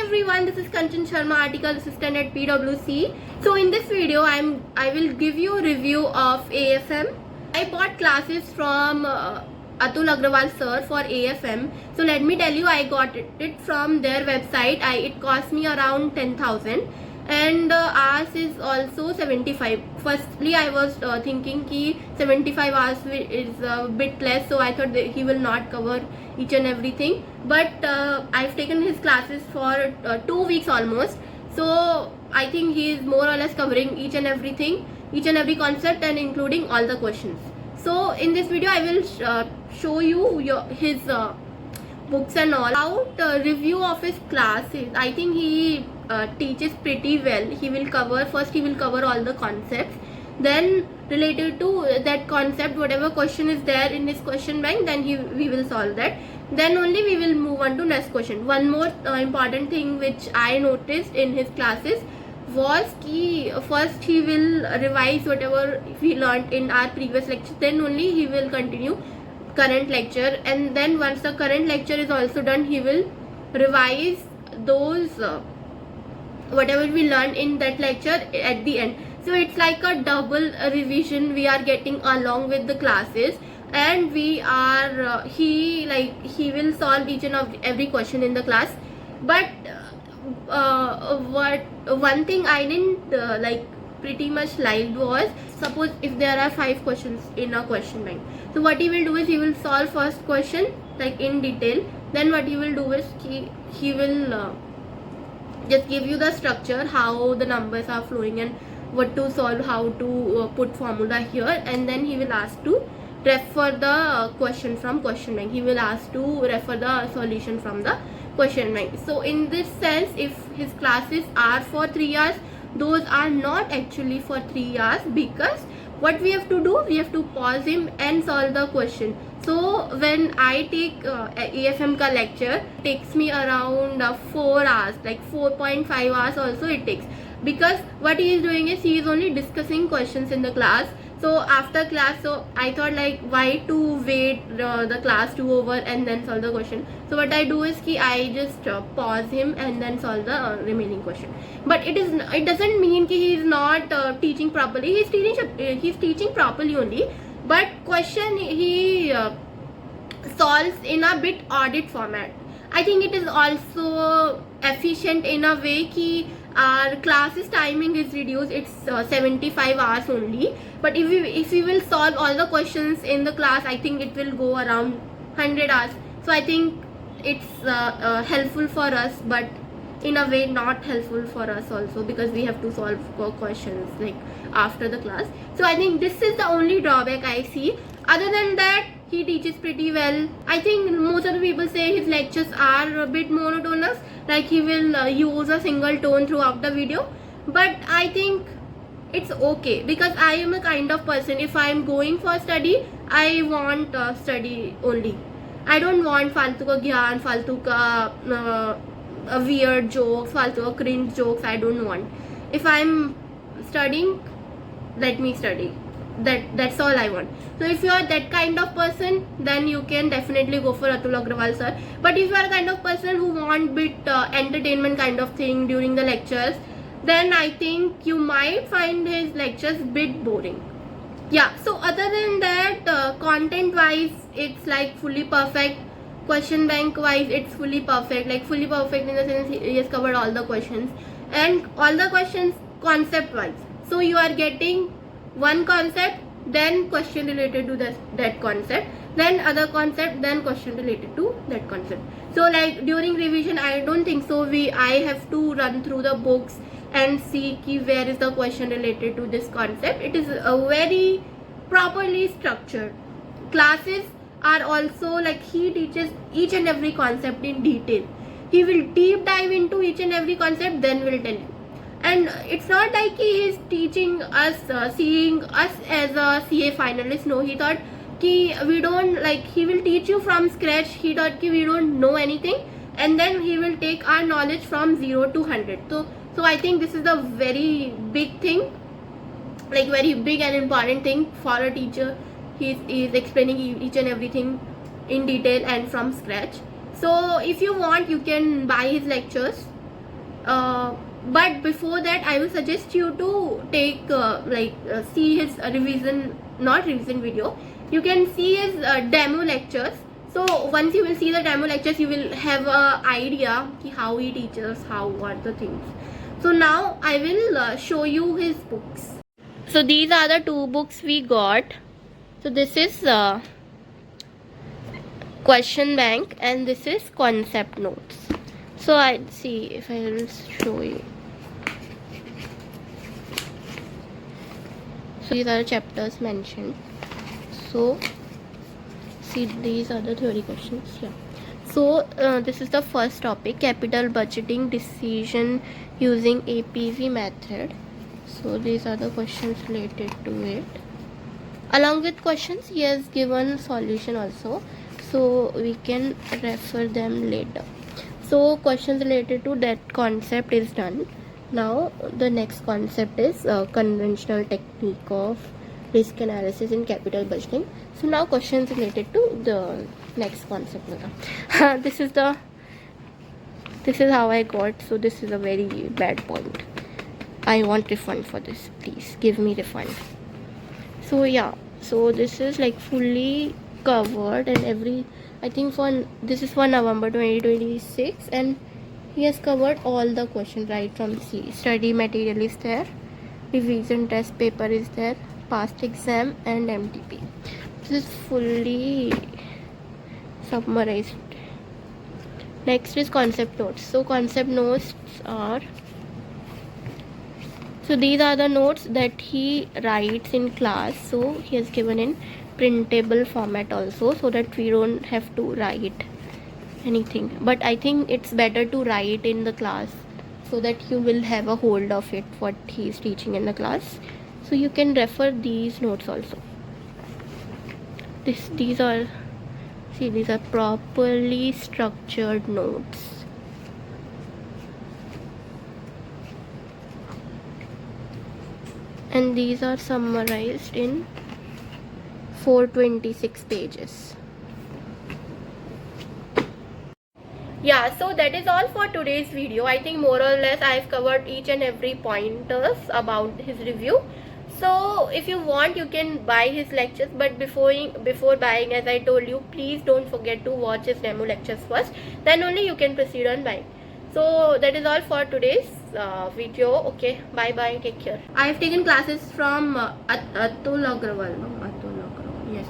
everyone, this is Kanchan Sharma, article assistant at PwC. So in this video, I will give you a review of AFM. I bought classes from Atul Agrawal sir for AFM. So let me tell you, I got it from their website. It cost me around 10,000. And ours is also 75. Firstly, I was thinking ki 75 hours is a bit less, so I thought that he will not cover each and everything. But I've taken his classes for 2 weeks almost, so I think he is more or less covering each and everything, each and every concept, and including all the questions. So in this video, I will show you his books and all. About review of his classes, I think he teaches pretty well. He will cover all the concepts, then related to that concept, whatever question is there in his question bank, then we will solve that. Then only we will move on to next question. One more important thing which I noticed in his classes was ki first he will revise whatever we learned in our previous lecture, then only he will continue current lecture, and then once the current lecture is also done, he will revise those whatever we learned in that lecture at the end. So it's like a double revision we are getting along with the classes, and we are he will solve each and every question in the class. But what one thing I didn't pretty much liked was, suppose if there are 5 questions in a question bank, so what he will do is he will solve first question in detail. Then what he will do is he will just give you the structure, how the numbers are flowing and what to solve, how to put formula here, and then he will ask to refer the question from question bank. He will ask to refer the solution from the question bank. So in this sense, if his classes are for 3 hours, those are not actually for 3 hours, because what we have to do, we have to pause him and solve the question. So when I take AFM ka lecture, it takes me around 4 hours, 4.5 hours also it takes, because what he is doing is he is only discussing questions in the class. So after class, so I thought why to wait the class to over and then solve the question. So what I do is I just pause him and then solve the remaining question. But it doesn't mean he is not teaching properly. He's teaching properly only, but question he solves in a bit audit format. I think it is also efficient in a way ki our classes timing is reduced. It's 75 hours only, but if we will solve all the questions in the class, I think it will go around 100 hours. So I think it's helpful for us, but in a way not helpful for us also, because we have to solve questions after the class. So I think this is the only drawback I see. Other than that, he teaches pretty well. I think most of the people say his lectures are a bit monotonous, he will use a single tone throughout the video. But I think it's okay, because I am a kind of person, if I am going for study, I want study only. I don't want faltu ka gyan, faltu ka weird jokes, faltu ka cringe jokes. I don't want. If I am studying, let me study. That's all I want. So if you are that kind of person, then you can definitely go for Atul Agrawal sir. But if you are a kind of person who want bit entertainment kind of thing during the lectures, then I think you might find his lectures bit boring. Yeah, so other than that, content wise, it's fully perfect. Question bank wise, it's fully perfect. Fully perfect in the sense he has covered all the questions, and all the questions concept wise. So you are getting one concept, then question related to that concept, then other concept, then question related to that concept. So during revision, I don't think so I have to run through the books and see where is the question related to this concept. It is a very properly structured. Classes are also he teaches each and every concept in detail. He will deep dive into each and every concept, then will tell you. And it's not he is teaching us, seeing us as a CA finalist. No, he thought we don't he will teach you from scratch. He thought we don't know anything, and then he will take our knowledge from 0 to 100. So I think this is a very big thing, very big and important thing for a teacher. He is explaining each and everything in detail and from scratch. So if you want, you can buy his lectures But before that, I will suggest you to take see his revision, not revision video. You can see his demo lectures. So once you will see the demo lectures, you will have a idea how he teaches, how what the things. So now I will show you his books. So these are the two books we got. So this is question bank and this is concept notes. So I'll see if I will show you. So these are the chapters mentioned. So see, these are the theory questions. Yeah. So this is the first topic, capital budgeting decision using APV method. So these are the questions related to it. Along with questions, he has given solution also, so we can refer them later. So questions related to that concept is done. Now the next concept is conventional technique of risk analysis in capital budgeting. So now questions related to the next concept. This is how I got. So this is a very bad point. I want refund for this. Please give me refund. So yeah, so this is like fully covered, and I think this is for November 2026, and he has covered all the questions right from C. Study material is there, revision test paper is there, past exam and MTP. This is fully summarized. Next is concept notes. So concept notes are, so these are the notes that he writes in class. So he has given in printable format also, so that we don't have to write anything. But I think it's better to write in the class so that you will have a hold of it, what he is teaching in the class. So you can refer these notes also. These are properly structured notes. And these are summarized in 426 pages. Yeah, so that is all for today's video. I think more or less I've covered each and every pointers about his review. So if you want, you can buy his lectures, but before buying, as I told you, please don't forget to watch his demo lectures first, then only you can proceed on buying. So that is all for today's video. Okay, bye bye, take care. I have taken classes from Atul Agrawal. No, Atul Agrawal. Yes.